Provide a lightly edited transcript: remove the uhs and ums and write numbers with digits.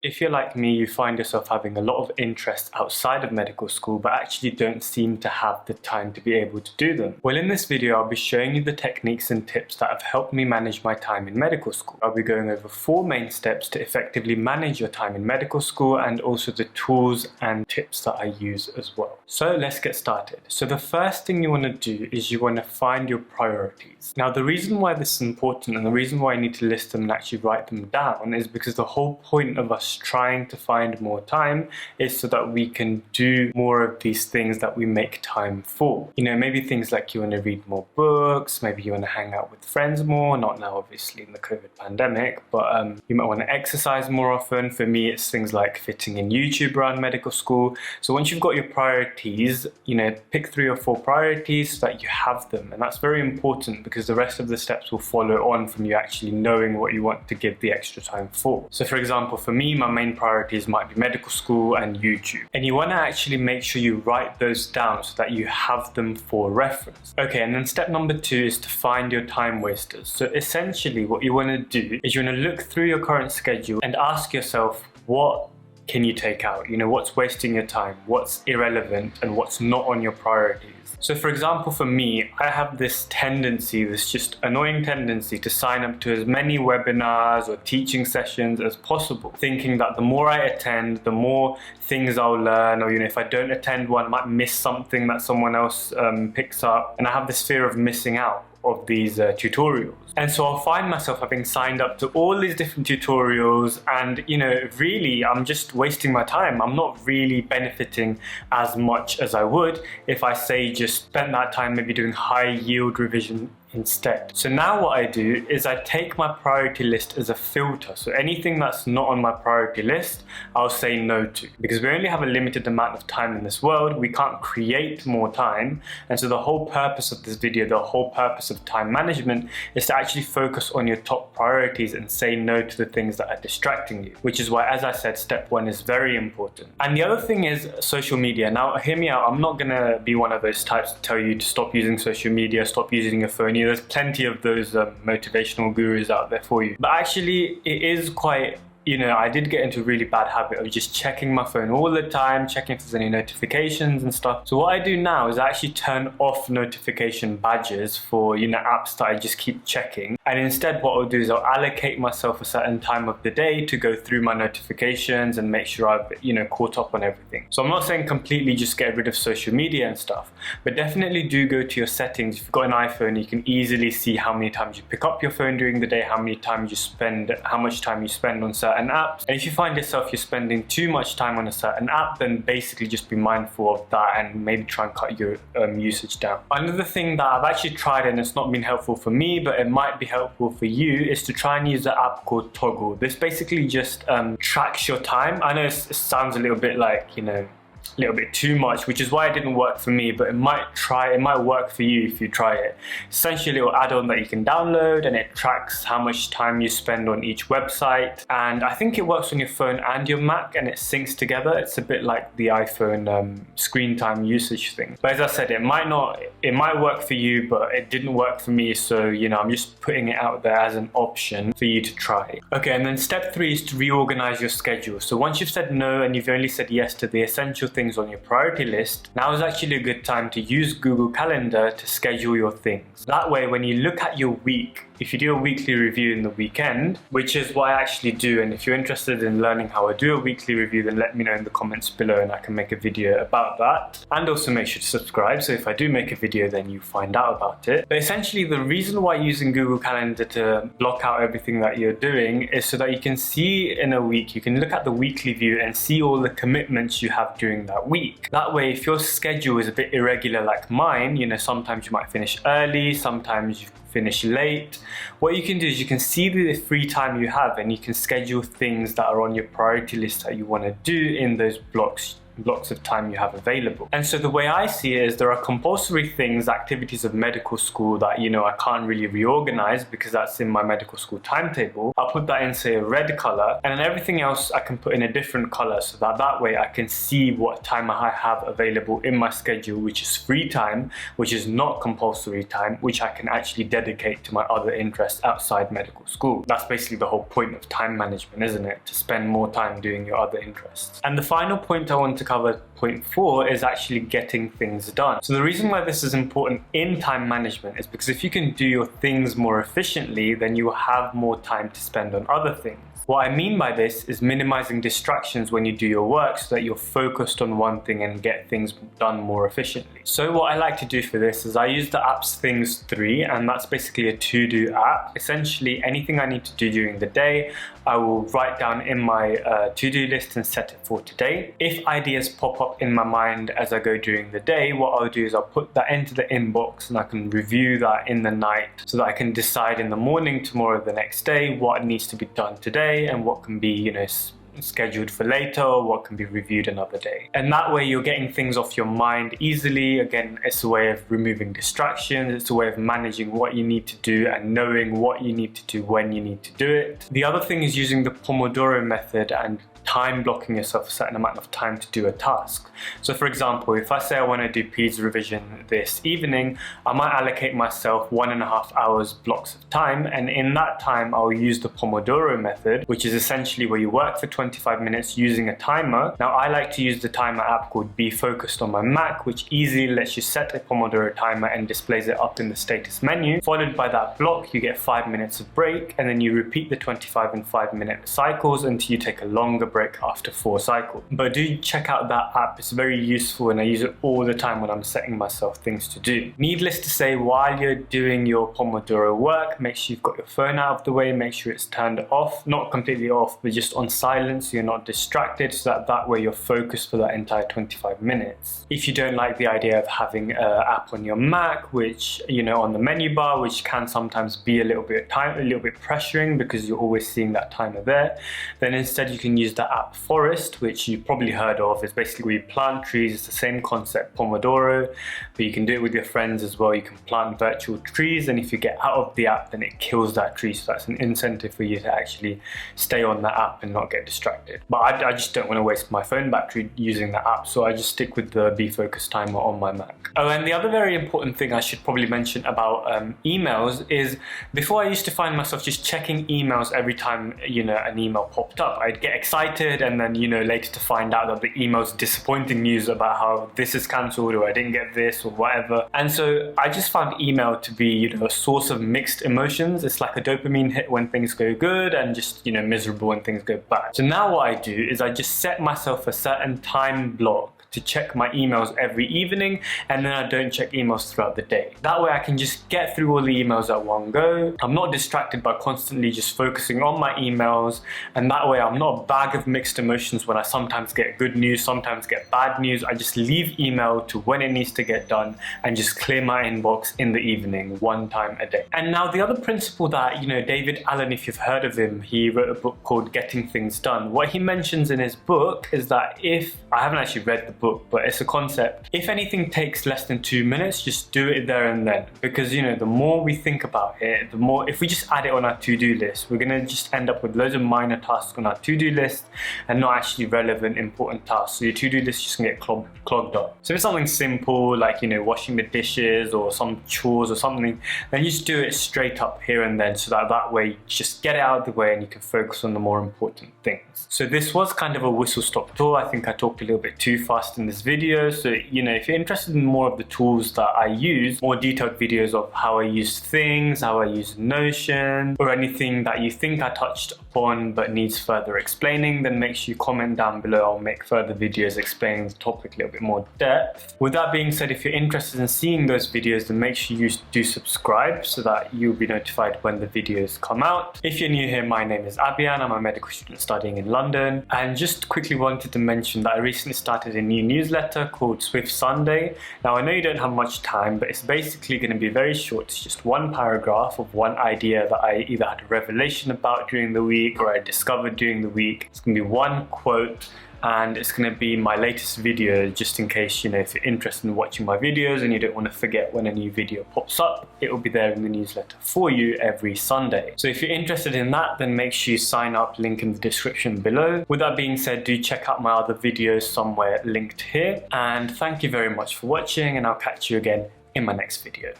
If you're like me, you find yourself having a lot of interests outside of medical school, but actually don't seem to have the time to be able to do them. Well, in this video, I'll be showing you the techniques and tips that have helped me manage my time in medical school. I'll be going over 4 main steps to effectively manage your time in medical school and also the tools and tips that I use as well. So let's get started. So the first thing you want to do is you want to find your priorities. Now, the reason why this is important and the reason why I need to list them and actually write them down is because the whole point of us trying to find more time is so that we can do more of these things that we make time for. You know, maybe things like you want to read more books, maybe you want to hang out with friends more, not now obviously in the COVID pandemic, but you might want to exercise more often. For me, it's things like fitting in YouTube around medical school. So once you've got your priorities, you know, pick 3 or 4 priorities so that you have them. And that's very important because the rest of the steps will follow on from you actually knowing what you want to give the extra time for. So for example, for me, my main priorities might be medical school and YouTube. And you want to actually make sure you write those down so that you have them for reference. Okay, and then step number 2 is to find your time wasters. So essentially what you want to do is you want to look through your current schedule and ask yourself, what can you take out? You know, what's wasting your time, what's irrelevant, and what's not on your priorities. So for example, for me, I have this tendency, this just annoying tendency to sign up to as many webinars or teaching sessions as possible, thinking that the more I attend, the more things I'll learn, or, you know, if I don't attend one, I might miss something that someone else picks up. And I have this fear of missing out of these tutorials. And so I'll find myself having signed up to all these different tutorials and, you know, really I'm just wasting my time. I'm not really benefiting as much as I would if I say just spent that time maybe doing high yield revision instead. So now what I do is I take my priority list as a filter. So anything that's not on my priority list, I'll say no to. Because we only have a limited amount of time in this world, we can't create more time. And so the whole purpose of this video, the whole purpose of time management is to actually focus on your top priorities and say no to the things that are distracting you. Which is why, as I said, step 1 is very important. And the other thing is social media. Now, hear me out, I'm not gonna be one of those types to tell you to stop using social media, stop using your phone. There's plenty of those motivational gurus out there for you. But actually, it is quite, you know, I did get into a really bad habit of just checking my phone all the time, checking if there's any notifications and stuff. So what I do now is I actually turn off notification badges for, you know, apps that I just keep checking. And instead what I'll do is I'll allocate myself a certain time of the day to go through my notifications and make sure I've, you know, caught up on everything. So I'm not saying completely just get rid of social media and stuff, but definitely do go to your settings. If you've got an iPhone, you can easily see how many times you pick up your phone during the day, how much time you spend on certain apps. And if you find yourself you're spending too much time on a certain app, then basically just be mindful of that and maybe try and cut your usage down. Another thing that I've actually tried and it's not been helpful for me, but it might be helpful for you, is to try and use an app called Toggle. This basically just tracks your time. I know it sounds a little bit like, you know, a little bit too much, which is why it didn't work for me, but it might work for you if you try it. Essentially, a little add-on that you can download and it tracks how much time you spend on each website. And I think it works on your phone and your Mac and it syncs together. It's a bit like the iPhone screen time usage thing. But as I said, it might work for you, but it didn't work for me. So, you know, I'm just putting it out there as an option for you to try. Okay, and then step 3 is to reorganize your schedule. So once you've said no and you've only said yes to the essential things on your priority list, now is actually a good time to use Google Calendar to schedule your things. That way, when you look at your week, if you do a weekly review in the weekend, which is what I actually do, and if you're interested in learning how I do a weekly review, then let me know in the comments below and I can make a video about that. And also make sure to subscribe, so if I do make a video, then you find out about it. But essentially, the reason why using Google Calendar to block out everything that you're doing is so that you can see in a week, you can look at the weekly view and see all the commitments you have during that week. That way, if your schedule is a bit irregular like mine, you know, sometimes you might finish early, sometimes you finish late, what you can do is you can see the free time you have and you can schedule things that are on your priority list that you want to do in those blocks blocks of time you have available. And so the way I see it is there are compulsory things, activities of medical school that, I can't really reorganize because that's in my medical school timetable. I'll put that in, say, a red color, and then everything else I can put in a different color so that way I can see what time I have available in my schedule, which is free time, which is not compulsory time, which I can actually dedicate to my other interests outside medical school. That's basically the whole point of time management, isn't it? To spend more time doing your other interests. And the final point I want to cover, point 4, is actually getting things done. So the reason why this is important in time management is because if you can do your things more efficiently, then you will have more time to spend on other things. What I mean by this is minimizing distractions when you do your work so that you're focused on one thing and get things done more efficiently. So what I like to do for this is I use the app's Things 3, and that's basically a to-do app. Essentially, anything I need to do during the day, I will write down in my to-do list and set it for today. If ideas pop up in my mind as I go during the day, what I'll do is I'll put that into the inbox and I can review that in the night so that I can decide in the morning, tomorrow, the next day, what needs to be done today and what can be, scheduled for later, or what can be reviewed another day. And that way you're getting things off your mind easily. Again, it's a way of removing distractions, it's a way of managing what you need to do and knowing what you need to do when you need to do it. The other thing is using the Pomodoro method and time blocking yourself a certain amount of time to do a task. So for example, if I say I want to do PEDS revision this evening, I might allocate myself 1.5 hours blocks of time, and in that time I'll use the Pomodoro method, which is essentially where you work for 25 minutes using a timer. Now I like to use the timer app called Be Focused on my Mac, which easily lets you set a Pomodoro timer and displays it up in the status menu. Followed by that block, you get 5 minutes of break, and then you repeat the 25 and 5-minute cycles until you take a longer break after 4 cycles. But do check out that app, it's very useful and I use it all the time when I'm setting myself things to do. Needless to say, while you're doing your Pomodoro work, make sure you've got your phone out of the way, make sure it's turned off, not completely off, but just on silent so you're not distracted, so that way you're focused for that entire 25 minutes. If you don't like the idea of having an app on your Mac, which, on the menu bar, which can sometimes be a little bit pressuring because you're always seeing that timer there, then instead you can use the app Forest, which you've probably heard of. It's basically where you plant trees. It's the same concept, Pomodoro, but you can do it with your friends as well. You can plant virtual trees, and if you get out of the app, then it kills that tree. So that's an incentive for you to actually stay on the app and not get distracted. But I just don't want to waste my phone battery using the app, so I just stick with the Be Focused timer on my Mac. Oh, and the other very important thing I should probably mention about emails is, before I used to find myself just checking emails every time an email popped up. I'd get excited and then later to find out that the email's disappointing news about how this is cancelled or I didn't get this or whatever. And so I just found email to be a source of mixed emotions. It's like a dopamine hit when things go good and just miserable when things go bad. So now what I do is I just set myself a certain time block to check my emails every evening, and then I don't check emails throughout the day. That way I can just get through all the emails at one go. I'm not distracted by constantly just focusing on my emails, and that way I'm not a bag of mixed emotions when I sometimes get good news, sometimes get bad news. I just leave email to when it needs to get done and just clear my inbox in the evening, one time a day. And now the other principle that, David Allen, if you've heard of him, he wrote a book called Getting Things Done. What he mentions in his book is that I haven't actually read the book, but it's a concept. If anything takes less than 2 minutes, just do it there and then. Because the more we think about it, the more, if we just add it on our to-do list, we're gonna just end up with loads of minor tasks on our to-do list and not actually relevant, important tasks. So your to-do list is just gonna get clogged up. So if it's something simple like washing the dishes or some chores or something, then you just do it straight up here and then, so that way you just get it out of the way and you can focus on the more important things. So this was kind of a whistle-stop tour. I think I talked a little bit too fast in this video. So if you're interested in more of the tools that I use, more detailed videos of how I use things, how I use Notion, or anything that you think I touched upon but needs further explaining, then make sure you comment down below. I'll make further videos explaining the topic a little bit more depth. With that being said, if you're interested in seeing those videos, then make sure you do subscribe so that you'll be notified when the videos come out. If you're new here, my name is Abian. I'm a medical student studying in London, and just quickly wanted to mention that I recently started a new newsletter called Swift Sunday. Now I know you don't have much time, but it's basically going to be very short. It's just one paragraph of one idea that I either had a revelation about during the week or I discovered during the week. It's going to be one quote and it's going to be my latest video, just in case, if you're interested in watching my videos and you don't want to forget when a new video pops up, it will be there in the newsletter for you every Sunday. So if you're interested in that, then make sure you sign up, link in the description below. With that being said, do check out my other videos somewhere linked here, and thank you very much for watching, and I'll catch you again in my next video.